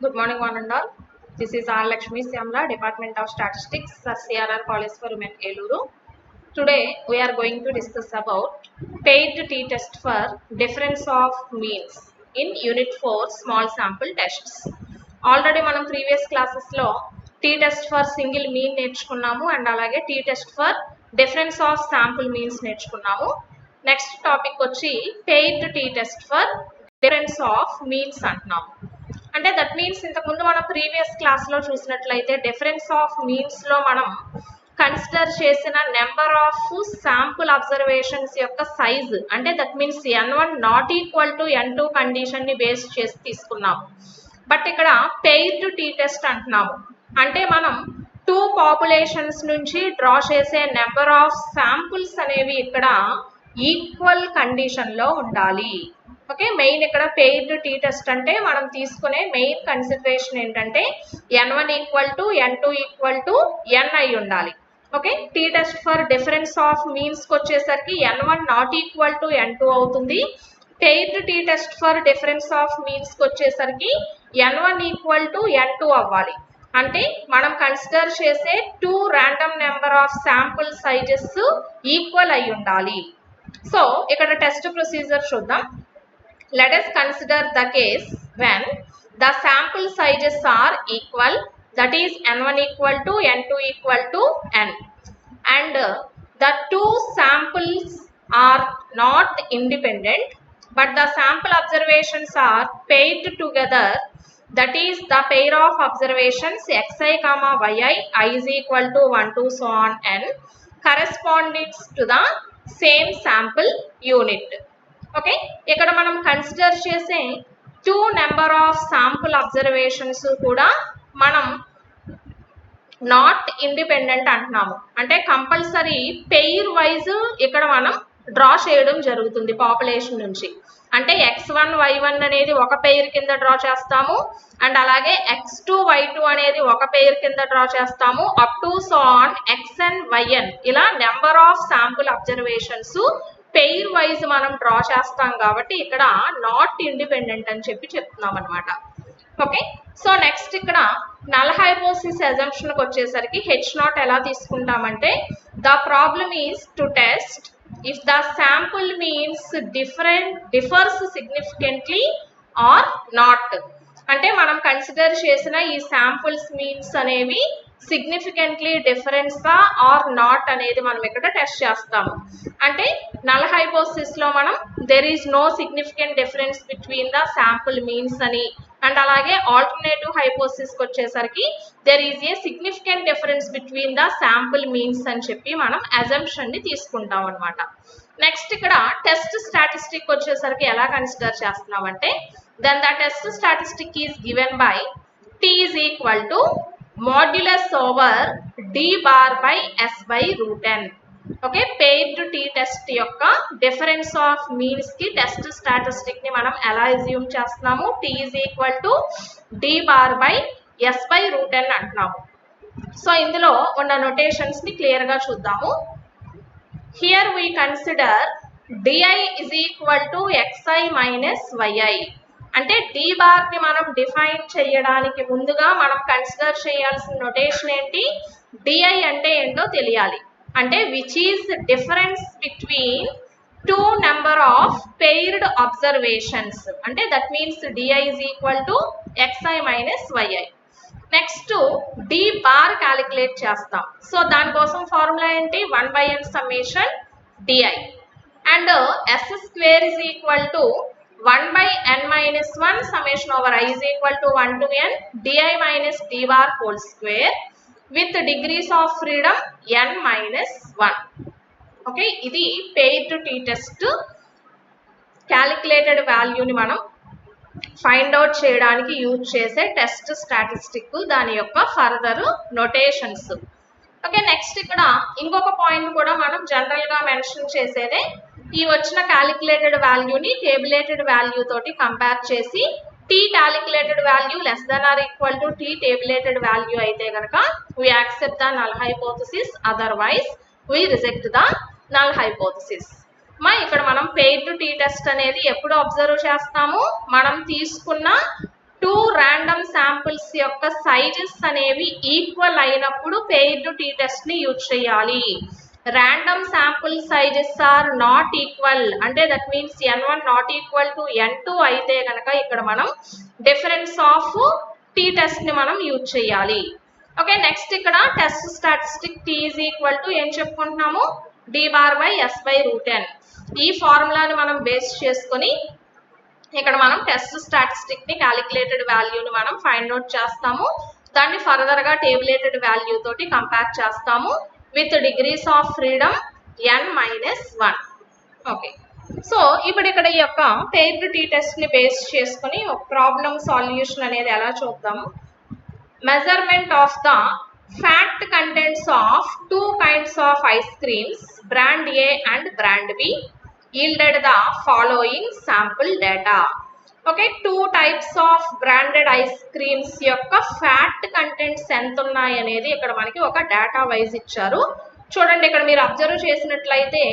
Good morning, one and all. This is R. Lakshmi Syamla, Department of Statistics, CRR College for Women, Eluru. Today, we are going to discuss about paired t-test for difference of means in Unit 4 small sample tests. Already మనం previous classes లో t-test for single mean నేర్చుకున్నాము and అలాగే t-test for difference of sample means నేర్చుకున్నాము. Next topic వచ్చి paired t-test for difference of means అంటున్నాము. అంటే that means ఇంతకుముందు మనం ప్రీవియస్ క్లాస్లో చూసినట్లయితే డిఫరెన్స్ ఆఫ్ మీన్స్లో మనం కన్సిడర్ చేసిన నెంబర్ ఆఫ్ శాంపుల్ అబ్జర్వేషన్స్ యొక్క సైజు అంటే that means n1 not equal to n2 కండిషన్ని బేస్ చేసి తీసుకున్నాము. బట్ ఇక్కడ పెయిర్డ్ టీ టెస్ట్ అంటున్నాము. అంటే మనం టూ పాపులేషన్స్ నుంచి డ్రా చేసే నెంబర్ ఆఫ్ శాంపుల్స్ అనేవి ఇక్కడ ఈక్వల్ కండిషన్లో ఉండాలి. ఓకే, మెయిన్ ఇక్కడ పెయిర్డ్ టీ టెస్ట్ అంటే మనం తీసుకునే మెయిన్ కన్సిడరేషన్ ఏంటంటే n1 equal to n2 equal to n అయి ఉండాలి. Okay, T test for difference of మీన్స్కి వచ్చేసరికి n1 not equal to n2 అవుతుంది. Paired T test for difference of మీన్స్కి వచ్చేసరికి n1 ఈక్వల్ టు n2 అవ్వాలి. అంటే మనం కన్సిడర్ చేసే two random number of sample sizes equal అయి ఉండాలి. సో ఇక్కడ టెస్ట్ ప్రొసీజర్ చూద్దాం. Let us consider the case when the sample sizes are equal, that is n1 equal to n2 equal to n, and the two samples are not independent but the sample observations are paired together, that is the pair of observations xi comma yi, I is equal to 1 2 so on n, corresponding to the same sample unit. Okay, ఇక్కడ మనం consider చేసే two number of sample observations కూడా మనం not independent అంటున్నాము. అంటే compulsory pair wise ఇక్కడ మనం draw చేయడం జరుగుతుంది పాపులేషన్ నుంచి. అంటే x1 y1 అనేది ఒక పెయిర్ కింద డ్రా చేస్తాము అండ్ అలాగే x2 y2 అనేది ఒక పెయిర్ కింద డ్రా చేస్తాము up to so on xn yn, ఇలా number of sample observations pairwise మనం డ్రా చేస్తాం కాబట్టి ఇక్కడ నాట్ ఇండిపెండెంట్ అని చెప్తున్నాం అనమాట. ఓకే, సో నెక్స్ట్ ఇక్కడ నల్ హైపోథిసిస్ అజంప్షన్కి వచ్చేసరికి h0 ఎలా తీసుకుంటామంటే the problem is to test if the sample means differs significantly or not. అంటే మనం కన్సిడర్ చేసిన ఈ శాంపుల్స్ మీన్స్ అనేవి సిగ్నిఫికెంట్లీ డిఫరెన్సా ఆర్ నాట్ అనేది మనం ఇక్కడ టెస్ట్ చేస్తాము. అంటే నల్ హైపోథిసిస్ లో మనం there is no significant difference between the sample means అని, అండ్ అలాగే ఆల్టర్నేటివ్ హైపోథిసిస్కి వచ్చేసరికి there is a significant difference between the sample means అని చెప్పి మనం అజంప్షన్ ని తీసుకుంటాం అనమాట. నెక్స్ట్ ఇక్కడ టెస్ట్ స్టాటిస్టిక్ వచ్చేసరికి ఎలా కన్సిడర్ చేస్తున్నామంటే then the test statistic is given by t is equal to modulus over d bar by s by root n. Okay, paired T test యొక్క డిఫరెన్స్ ఆఫ్ మీన్స్ కి test statistic ని మనం ఎలా assume చేస్తున్నాము, t is equal to d bar by s by root n అంటున్నాము. So ఇందులో ఉన్న notations ని క్లియర్ గా చూద్దాము. Here we consider di is equal to xi minus yi. అంటే d బార్ ని మనం డిఫైన్ చేయడానికి ముందుగా మనం కన్సిడర్ చేయాల్సిన నొటేషన్ ఏంటి, di అంటే ఏంటో తెలియాలి. అంటే which is difference between two number of paired observations. అంటే that means di is equal to xi minus yi. Next d bar calculate చేస్తాం. సో దానికోసం ఫార్ములా ఏంటి, 1/n summation di and s square is equal to 1/n minus 1 summation over I is equal to 1 to n di minus d bar whole square with degrees of freedom n minus 1. Okay, ఇది paired T test calculated వాల్యూని మనం find out చేయడానికి use చేసే test statistic, దాని యొక్క further notations. Okay, next ఇక్కడ ఇంకొక point కూడా మనం జనరల్గా మెన్షన్ చేసేదే, ఈ వచ్చిన క్యాలిక్యులేటెడ్ వాల్యూని టేబులేటెడ్ వాల్యూ తోటి కంపేర్ చేసి T calculated value less than or equal to T tabulated value అయితే కనుక we accept the null hypothesis, otherwise we reject the null hypothesis. ఇక్కడ మనం పెయిర్డ్ టీ టెస్ట్ అనేది ఎప్పుడు అబ్జర్వ్ చేస్తాము, మనం తీసుకున్న టూ ర్యాండమ్ శాంపుల్స్ యొక్క సైజెస్ అనేవి ఈక్వల్ అయినప్పుడు పెయిర్డ్ టీ టెస్ట్ ని యూజ్ చేయాలి. Random sample sizes are not equal అంటే that means n1 not equal to n2 అయితే కనుక ఇక్కడ మనం డిఫరెన్స్ ఆఫ్ టీ టెస్ట్ ని మనం యూజ్ చేయాలి. ఓకే, నెక్స్ట్ ఇక్కడ test statistic t is equal to ఏం చెప్పుకుంటున్నాము, d bar by s by root n. ఈ ఫార్ములాని మనం బేస్ చేసుకొని ఇక్కడ మనం టెస్ట్ స్టాటిస్టిక్ ని క్యాలిక్యులేటెడ్ వాల్యూని మనం ఫైండ్ అవుట్ చేస్తాము. దాన్ని ఫర్దర్ గా టేబులేటెడ్ వాల్యూ తోటి కంపేర్ చేస్తాము with degrees of freedom n-1. Okay, so ఇప్పుడు ఇక్కడ ఈ యొక్క పెయిర్డ్ టీ టెస్ట్ ని బేస్ చేసుకుని ఒక ప్రాబ్లమ్ సాల్యూషన్ అనేది ఎలా చూద్దాము. Measurement of the fat contents of 2 kinds of ice creams, brand A and brand B, yielded the following sample data. Okay, 2 types of branded ice creams యొక్క fat contents ఎంత ఉన్నాయి అనేది ఇక్కడ మనకి ఒక డేటా వైజ్ ఇచ్చారు. చూడండి, ఇక్కడ మీరు అబ్జర్వ్ చేసినట్లయితే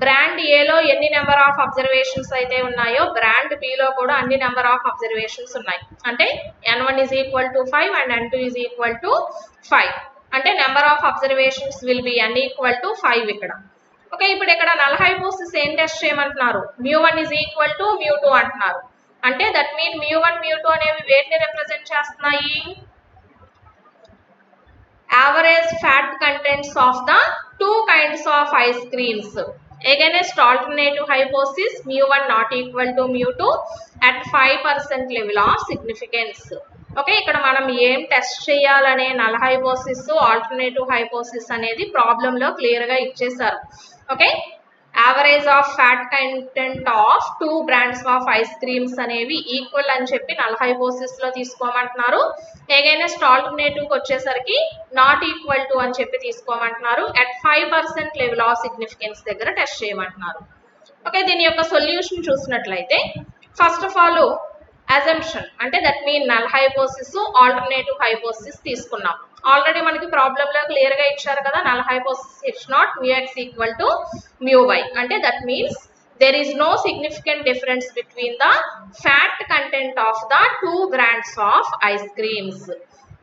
బ్రాండ్ ఏలో ఎన్ని నెంబర్ ఆఫ్ అబ్జర్వేషన్స్ అయితే ఉన్నాయో బ్రాండ్ బిలో కూడా అన్ని నెంబర్ ఆఫ్ అబ్జర్వేషన్స్ ఉన్నాయి. అంటే n1 is equal to 5 and n2 is equal to 5. అంటే number of observations will be n equal to 5 ఇక్కడ. ఓకే, ఇప్పుడు ఇక్కడ నల్ హైపోథిసిస్ ఏం టెస్ట్ చేయమంటున్నారు, μ1 ఈజ్ ఈక్వల్ టు μ2 అంటున్నారు. అంటే దట్ మీన్ μ1 μ2 అనేవి వేటిని రిప్రజెంట్ చేస్తున్నాయి, average fat contents of the 2 kinds of ice creams. Against alternative hypothesis μ1 not equal to μ2 at 5% level of significance. Okay, ఇక్కడ మనం ఏం టెస్ట్ చేయాలనే నల్ హైపోథిసిస్ ఆల్టర్నేటివ్ హైపోథిసిస్ అనేది ప్రాబ్లం లో క్లియర్ గా ఇచ్చేసారు. Okay, average of fat content of 2 brands of ice creams అనేవి equal అని చెప్పి నల్ హైపోథిసిస్ లో తీసుకోమంటున్నారు. అగైనెస్ట్ ఆల్టర్నేటివ్ కి వచ్చేసరికి నాట్ ఈక్వల్ టు అని చెప్పి తీసుకోమంటున్నారు. అట్ 5% లెవెల్ ఆఫ్ సిగ్నిఫికెన్స్ దగ్గర టెస్ట్ చేయమంటున్నారు. ఓకే, దీని యొక్క సొల్యూషన్ చూసినట్లయితే ఫస్ట్ ఆఫ్ ఆల్ అజంప్షన్ అంటే that mean null hypothesis alternative hypothesis తీసుకున్నాం. ఆల్రెడీ మనకి ప్రాబ్లమ్ లో క్లియర్ గా ఇచ్చారు కదా, null hypothesis it's not μx equal to μy అంటే that means there is no significant difference between the fat content of the 2 brands of ice creams.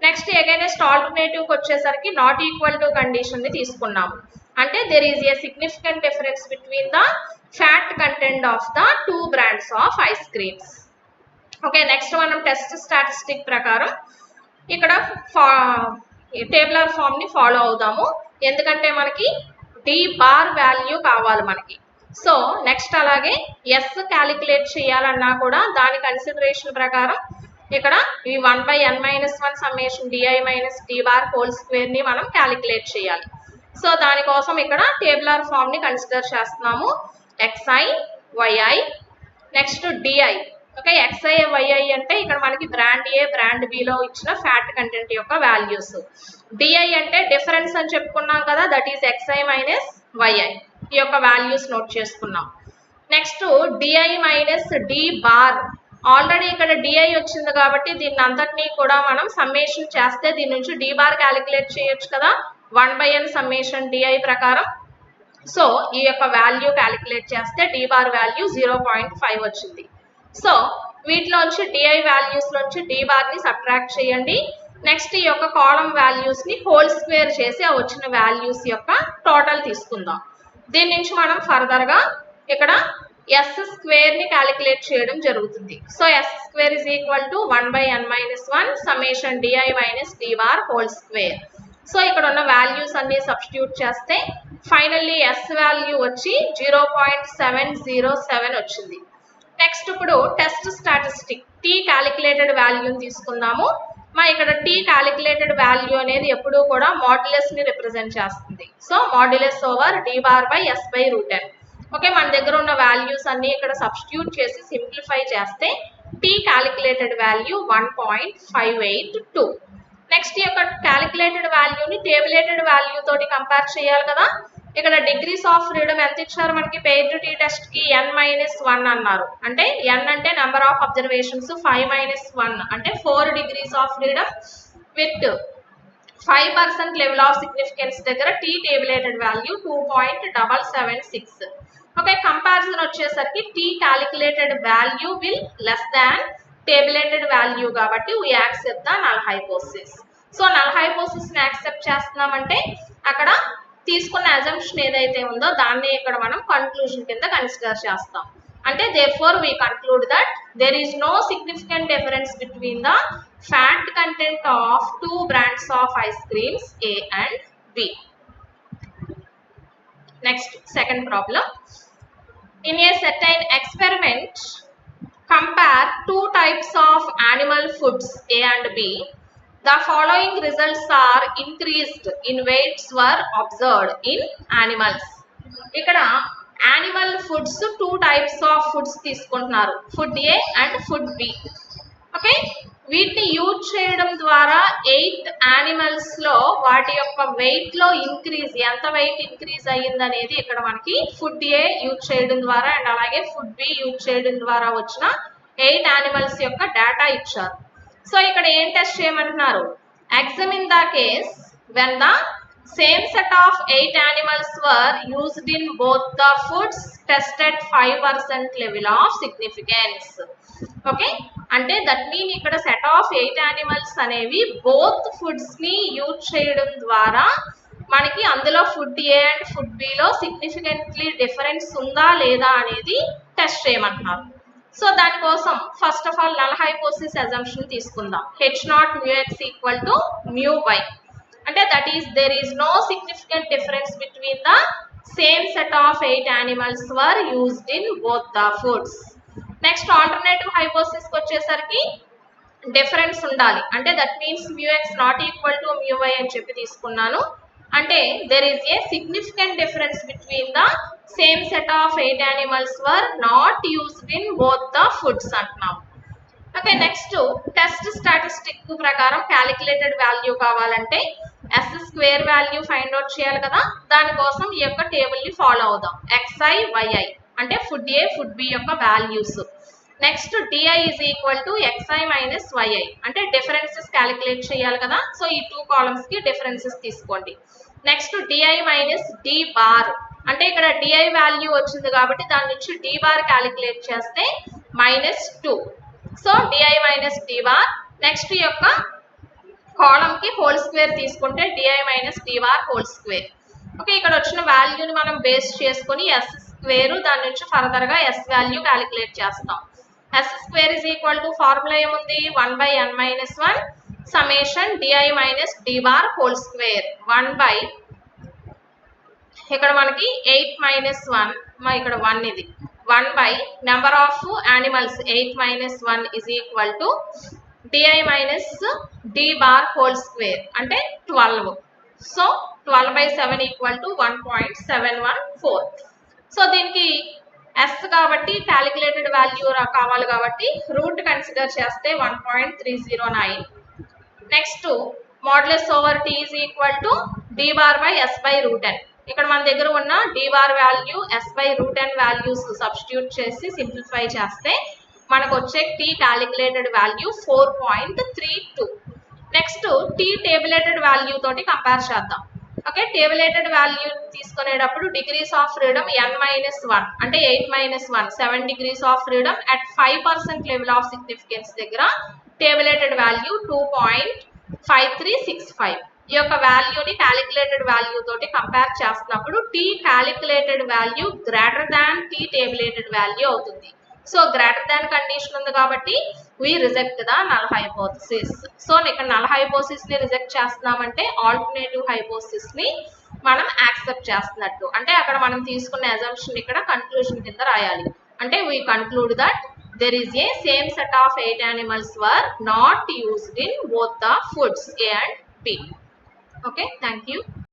Next against alternative కి వచ్చేసరికి not equal to condition ని తీసుకున్నాము. అంటే there is a significant difference between the fat content of the 2 brands of ice creams. Okay, next మనం test statistic ప్రకారం ఇక్కడ tabular form ని follow అవుదాము. ఎందుకంటే మనకి డి బార్ వాల్యూ కావాలి మనకి. సో నెక్స్ట్ అలాగే ఎస్ క్యాలిక్యులేట్ చేయాలన్నా కూడా దాని కన్సిడరేషన్ ప్రకారం ఇక్కడ ఈ 1/n-1 summation DI minus D bar whole square ని మనం క్యాలిక్యులేట్ చేయాలి. సో దానికోసం ఇక్కడ టేబులర్ ఫామ్ ని కన్సిడర్ చేస్తున్నాము. xi yi next DI. Okay, xi yi అంటే ఇక్కడ మనకి బ్రాండ్ ఏ బ్రాండ్ బిలో ఇచ్చిన ఫ్యాట్ కంటెంట్ యొక్క వాల్యూస్. డిఐ అంటే డిఫరెన్స్ అని చెప్పుకున్నాం కదా, that is xi minus yi. ఈ యొక్క వాల్యూస్ నోట్ చేసుకున్నాం. Next DI minus D bar. Already ఇక్కడ డిఐ వచ్చింది కాబట్టి దీన్ని అంతటినీ కూడా మనం సమ్మేషన్ చేస్తే దీని నుంచి డి బార్ క్యాలిక్యులేట్ చేయొచ్చు కదా 1/n సమ్మేషన్ డిఐ ప్రకారం. సో ఈ యొక్క వాల్యూ క్యాలిక్యులేట్ చేస్తే డి బార్ వాల్యూ 0.5 వచ్చింది. సో వీటిలోంచి డిఐ వాల్యూస్ లోంచి డి బార్ ని సబ్ట్రాక్ట్ చేయండి. నెక్స్ట్ ఈ యొక్క కాలమ్ వాల్యూస్ ని హోల్ స్క్వేర్ చేసి ఆ వచ్చిన వాల్యూస్ యొక్క టోటల్ తీసుకుందాం. దీని నుంచి మనం ఫర్దర్ గా ఇక్కడ ఎస్ స్క్వేర్ ని క్యాలిక్యులేట్ చేయడం జరుగుతుంది. So S square is equal to 1/n-1 summation DI minus D bar whole square. So ఇక్కడ ఉన్న వాల్యూస్ అన్ని సబ్స్టిట్యూట్ చేస్తే ఫైనల్లీ ఎస్ వాల్యూ వచ్చి 0.707 వచ్చింది. నెక్స్ట్ ఇప్పుడు టెస్ట్ స్టాటిస్టిక్ టీ క్యాలిక్యులేటెడ్ వాల్యూని తీసుకుందాము. ఇక్కడ టీ క్యాలిక్యులేటెడ్ వాల్యూ అనేది ఎప్పుడూ కూడా మాడ్యులస్ ని రిప్రజెంట్ చేస్తుంది. So modulus over D bar by S by root n. Okay, మన దగ్గర ఉన్న వాల్యూస్ అన్ని ఇక్కడ సబ్స్టిట్యూట్ చేసి సింప్లిఫై చేస్తే టీ క్యాలిక్యులేటెడ్ వాల్యూ 1.582. నెక్స్ట్ ఈ యొక్క క్యాలిక్యులేటెడ్ వాల్యూని టేబులేటెడ్ వాల్యూ తోటి కంపేర్ చేయాలి కదా. ఇక్కడ డిగ్రీస్ ఆఫ్ ఫ్రీడమ్ ఎంత ఇచ్చారు మనకి పెయిర్డ్ టీ టెస్ట్ కి n-1 అన్నారు. అంటే n అంటే నెంబర్ ఆఫ్ అబ్జర్వేషన్స్, 5-1 అంటే 4 degrees of freedom with 5% level of significance దగ్గర T tabulated value 2.776. Okay, comparison వచ్చేసరికి T calculated value will less than tabulated value కాబట్టి we accept the null hypothesis. So null hypothesis ని accept చేస్తున్నామంటే అక్కడ తీసుకున్న assumption ఏదైతే ఉందో దాన్ని ఇక్కడ మనం కన్క్లూజన్ కింద కన్సిడర్ చేస్తాం. అంటే therefore we conclude that there is no significant difference between the fat content of two brands of ice creams A and B. Next, second problem. In a certain experiment, compare two types of animal foods A and B. The following results are increased in weights were observed in animals. ఇక్కడ animal foods two types of foods తీసుకుంటున్నారు, food A and food B. Okay, వీటిని use చేయడం ద్వారా 8 animals లో వాటి యొక్క wait లో increase, ఎంత వెయిట్ ఇంక్రీజ్ అయ్యింది అనేది ఇక్కడ మనకి ఫుడ్ ఏ యూజ్ చేయడం ద్వారా అండ్ అలాగే ఫుడ్ బి యూజ్ చేయడం ద్వారా వచ్చిన 8 యానిమల్స్ యొక్క డేటా ఇచ్చారు. సో ఇక్కడ ఏం టెస్ట్ చేయమంటున్నారు, examine the case when the same set of 8 animals were used in both the foods tested 5% level of significance. Okay, అంటే దట్ మీన్ ఇక్కడ సెట్ ఆఫ్ 8 యానిమల్స్ అనేవి బోత్ ఫుడ్స్ ని use చేయడం ద్వారా మనకి అందులో food A and food B లో significantly difference ఉందా లేదా అనేది టెస్ట్ చేయమంటున్నారు. సో దానికోసం first of all null hypothesis assumption తీసుకుందాం. H0 μx equal to μy. అంటే that is there is no significant difference between the same set of 8 animals were used in both the foods. Next alternative hypothesis కి వచ్చేసరికి difference ఉండాలి. అంటే that means μx not equal to μy అని చెప్పి తీసుకున్నాను. అంటే there is a significant difference between the same set of 8 animals were not used in both the foods అంటున్నాం. Okay, next test statistic ప్రకారం క్యాలిక్యులేటెడ్ వాల్యూ కావాలంటే S square value find out చేయాలి కదా. దానికోసం ఈ యొక్క టేబుల్ ని ఫాలో అవుదాం. xi yi అంటే ఫుడ్ ఏ ఫుడ్ బి యొక్క values. Next di is equal to xi minus yi అంటే డిఫరెన్సెస్ క్యాలిక్యులేట్ చేయాలి కదా. సో ఈ 2 కాలమ్స్ కి డిఫరెన్సెస్ తీసుకోండి. Next di minus d bar అంటే ఇక్కడ di వాల్యూ వచ్చింది కాబట్టి దాని నుంచి d బార్ క్యాలిక్యులేట్ చేస్తే -2. So di minus d bar. Next ఈ యొక్క కాలమ్ కి హోల్ స్క్వేర్ తీసుకుంటే di minus d bar whole square. Okay, ఇక్కడ వచ్చిన వాల్యూని మనం బేస్ చేసుకొని ఎస్ స్క్వేర్ దాని నుంచి ఫర్దర్ గా ఎస్ వాల్యూ క్యాలిక్యులేట్ చేస్తాం. S square is equal to formula ఏముంది, 1/n-1 summation di minus d bar whole square 1 ఇక్కడ మనకి 8-1 ఇక్కడ 1 ఇది 1 number of animals 8-1 is equal to di minus d bar whole square అంటే 12. So 12/7 equal to 1.714. సో దీనికి s కాబట్టి calculated value కావాలి కాబట్టి రూట్ కన్సిడర్ చేస్తే 1.309. Next modulus over t is equal to d bar by s by root n. ఇక్కడ మన దగ్గర ఉన్న d bar value s by root n values substitute చేసి సింప్లిఫై చేస్తే మనకు వచ్చే t calculated value 4.32. Next t tabulated value తోటి compare చేద్దాం. ఓకే, టేబులేటెడ్ వాల్యూ తీసుకునేటప్పుడు డిగ్రీస్ ఆఫ్ ఫ్రీడమ్ n-1 అంటే 8-1 7 degrees of freedom at 5% level of significance దగ్గర tabulated value 2.5365. ఈ యొక్క వాల్యూని క్యాలిక్యులేటెడ్ వాల్యూ తోటి కంపేర్ చేస్తున్నప్పుడు t calculated value greater than t tabulated value అవుతుంది. సో గ్రేటర్ దాన్ కండిషన్ ఉంది కాబట్టి we reject the null hypothesis. So ఇక్కడ null hypothesis ని రిజెక్ట్ చేస్తున్నామంటే ఆల్టర్నేటివ్ హైపోథిసిస్ ని మనం యాక్సెప్ట్ చేస్తున్నట్టు. అంటే అక్కడ మనం తీసుకున్న అజంప్షన్ ఇక్కడ కన్క్లూజన్ కింద రాయాలి. అంటే we conclude that there is a same set of 8 animals were not used in both the foods A and B. Okay, thank you.